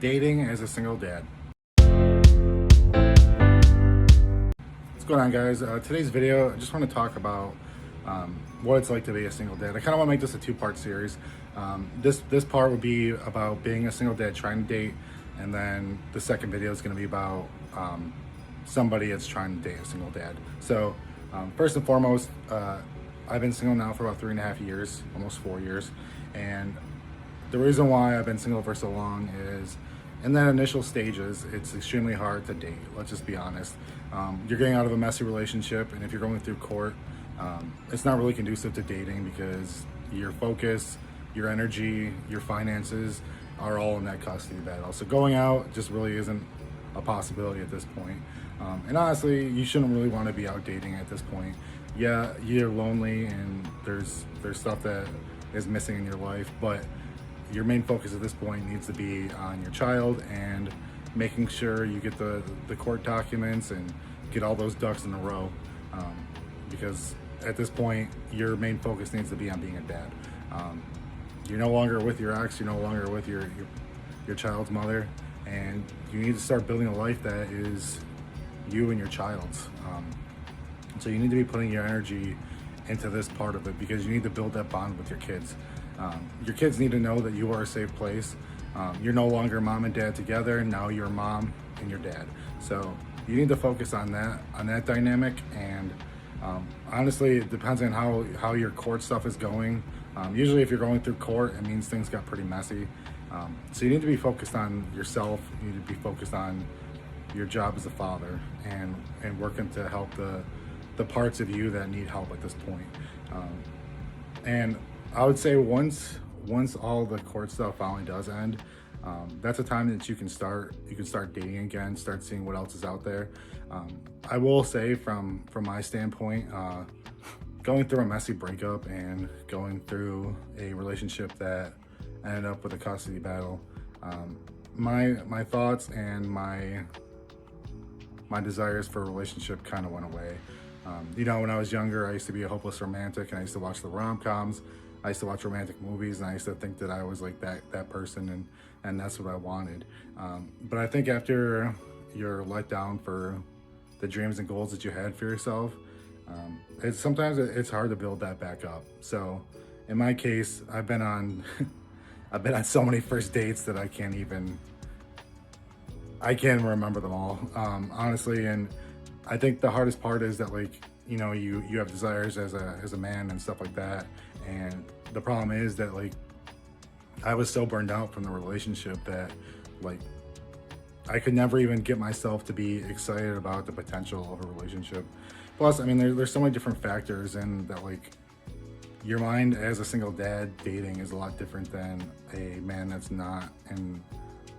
Dating as a single dad. What's going on, guys? Today's video, I just want to talk about what it's like to be a single dad. I kind of want to make this a two-part series. This part would be about being a single dad trying to date, and then the second video is going to be about somebody that's trying to date a single dad. So first and foremost, I've been single now for about 3.5 years, almost 4 years, and the reason why I've been single for so long is in that initial stages, it's extremely hard to date. Let's just be honest. You're getting out of a messy relationship, and if you're going through court, it's not really conducive to dating because your focus, your energy, your finances are all in that custody battle. So going out just really isn't a possibility at this point. And honestly, you shouldn't really want to be out dating at this point. Yeah, you're lonely and there's stuff that is missing in your life, but your main focus at this point needs to be on your child and making sure you get the court documents and get all those ducks in a row, because at this point your main focus needs to be on being a dad. You're no longer with your ex, you're no longer with your child's mother, and you need to start building a life that is you and your child's. So you need to be putting your energy into this part of it because you need to build that bond with your kids. Your kids need to know that you are a safe place. You're no longer mom and dad together. Now you're mom and your dad. So you need to focus on that dynamic. And honestly, it depends on how your court stuff is going. Usually if you're going through court, it means things got pretty messy. So you need to be focused on yourself. You need to be focused on your job as a father and working to help the parts of you that need help at this point. And I would say once all the court stuff finally does end, that's a time that you can start dating again, start seeing what else is out there. I will say from my standpoint, going through a messy breakup and going through a relationship that ended up with a custody battle, my thoughts and my desires for a relationship kind of went away. When I was younger, I used to be a hopeless romantic, and I used to watch the rom-coms. I used to watch romantic movies, and I used to think that I was like that person, and that's what I wanted. But I think after you're let down for the dreams and goals that you had for yourself, sometimes it's hard to build that back up. So in my case, I've been on so many first dates that I can't remember them all, honestly. And I think the hardest part is that you have desires as a man and stuff like that. And the problem is that I was so burned out from the relationship that I could never even get myself to be excited about the potential of a relationship. Plus, I mean, there's so many different factors, and that your mind as a single dad dating is a lot different than a man that's not, and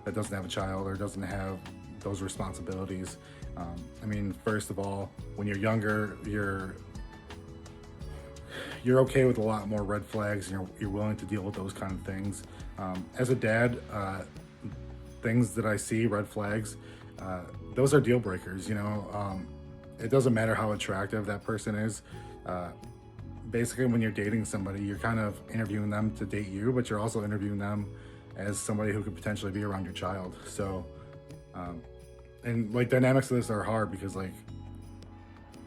that doesn't have a child or doesn't have those responsibilities. I mean, first of all, when you're younger, you're okay with a lot more red flags, and you're willing to deal with those kind of things. As a dad, things that I see, red flags, those are deal breakers. It doesn't matter how attractive that person is. Basically, when you're dating somebody, you're kind of interviewing them to date you, but you're also interviewing them as somebody who could potentially be around your child. So, and dynamics of this are hard because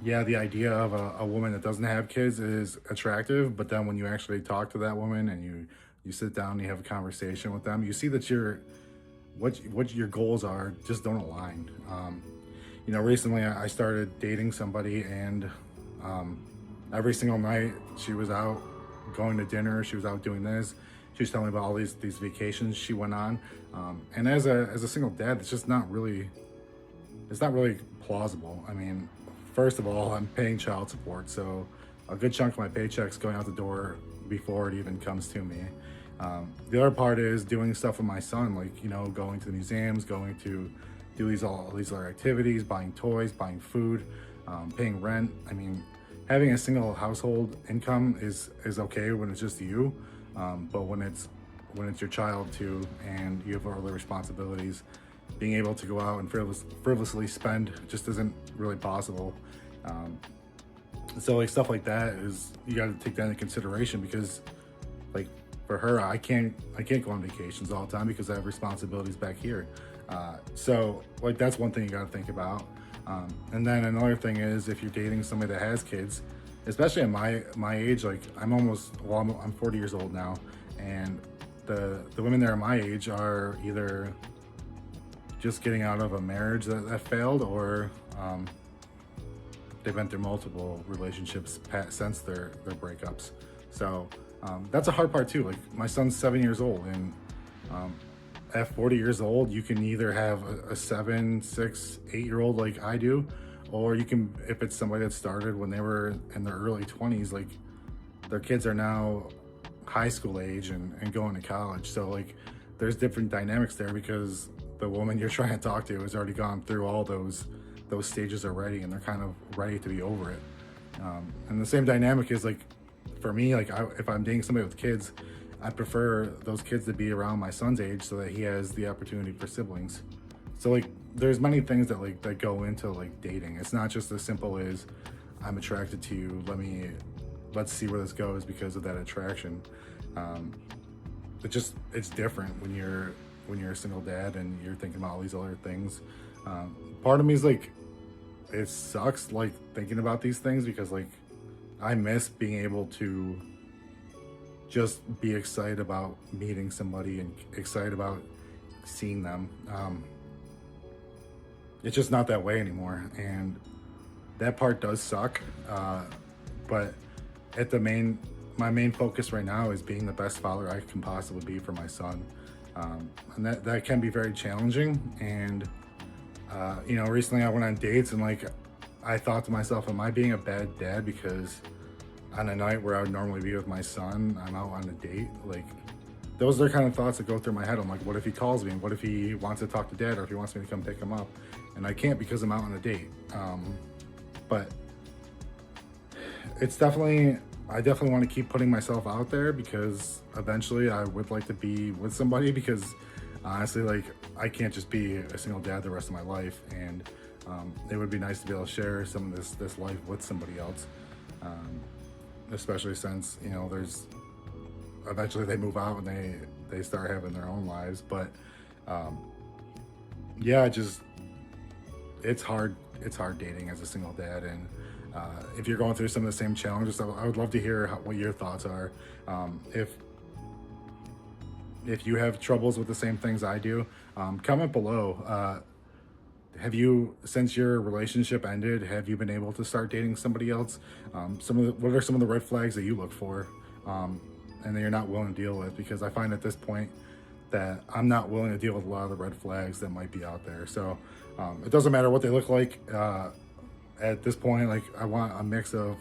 the idea of a woman that doesn't have kids is attractive, but then when you actually talk to that woman and you sit down and you have a conversation with them, you see that what your goals are just don't align. Recently I started dating somebody, and every single night she was out going to dinner, she was out doing this. She was telling me about all these vacations she went on. And as a single dad, it's not really plausible. I mean, first of all, I'm paying child support, so a good chunk of my paycheck's going out the door before it even comes to me. The other part is doing stuff with my son, going to the museums, going to do all these other activities, buying toys, buying food, paying rent. I mean, having a single household income is okay when it's just you, but when it's your child too, and you have other responsibilities, being able to go out and frivolously spend just isn't really possible. So stuff like that is, you got to take that into consideration, because for her, I can't go on vacations all the time because I have responsibilities back here. So like that's one thing you got to think about. And then another thing is if you're dating somebody that has kids, especially at my age, like I'm 40 years old now, and the women that are my age are either just getting out of a marriage that failed, or they've been through multiple relationships since their breakups. So that's a hard part too. Like my son's 7 years old, and at 40 years old, you can either have a 7, 6, 8-year-old like I do, or you can, if it's somebody that started when they were in their early 20s, like their kids are now high school age and going to college. So like there's different dynamics there because the woman you're trying to talk to has already gone through all those stages already, and they're kind of ready to be over it. And the same dynamic is like for me, like if I'm dating somebody with kids, I prefer those kids to be around my son's age so that he has the opportunity for siblings. So like there's many things that go into like dating. It's not just as simple as I'm attracted to you, let's see where this goes because of that attraction. It's different when you're a single dad and you're thinking about all these other things. Part of me is like, it sucks like thinking about these things because like I miss being able to just be excited about meeting somebody and excited about seeing them. It's just not that way anymore, and that part does suck. But my main focus right now is being the best father I can possibly be for my son. And that can be very challenging. And recently I went on dates, and like I thought to myself, am I being a bad dad because on a night where I would normally be with my son, I'm out on a date? Like those are the kind of thoughts that go through my head. I'm like, what if he calls me? What if he wants to talk to dad, or if he wants me to come pick him up? And I can't because I'm out on a date. But I definitely want to keep putting myself out there because eventually I would like to be with somebody, because honestly, like I can't just be a single dad the rest of my life. And it would be nice to be able to share some of this life with somebody else. Especially since, there's eventually they move out and they start having their own lives. But it's hard dating as a single dad. And if you're going through some of the same challenges, I would love to hear what your thoughts are. If you have troubles with the same things I do, comment below. Since your relationship ended, have you been able to start dating somebody else? What are some of the red flags that you look for and that you're not willing to deal with? Because I find at this point that I'm not willing to deal with a lot of the red flags that might be out there. So it doesn't matter what they look like. At this point, like I want a mix of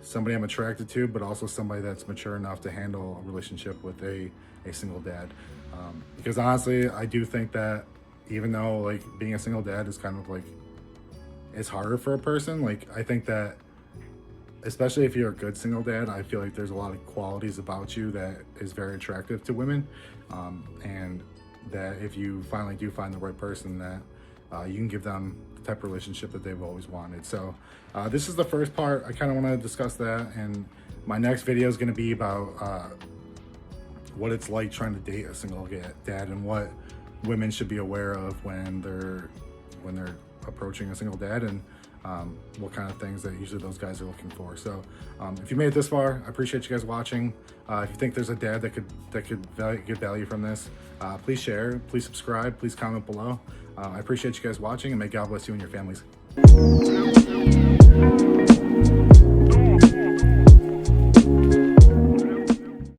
somebody I'm attracted to, but also somebody that's mature enough to handle a relationship with a single dad. Because honestly, I do think that even though like being a single dad is kind of like, it's harder for a person, like I think that especially if you're a good single dad, I feel like there's a lot of qualities about you that is very attractive to women. And that if you finally do find the right person, that you can give them the type of relationship that they've always wanted. So this is the first part. I kind of want to discuss that, and my next video is going to be about what it's like trying to date a single dad and what women should be aware of when they're approaching a single dad, and what kind of things that usually those guys are looking for. So if you made it this far, I appreciate you guys watching. If you think there's a dad that could get value from this, please share, please subscribe, please comment below. I appreciate you guys watching, and may God bless you and your families.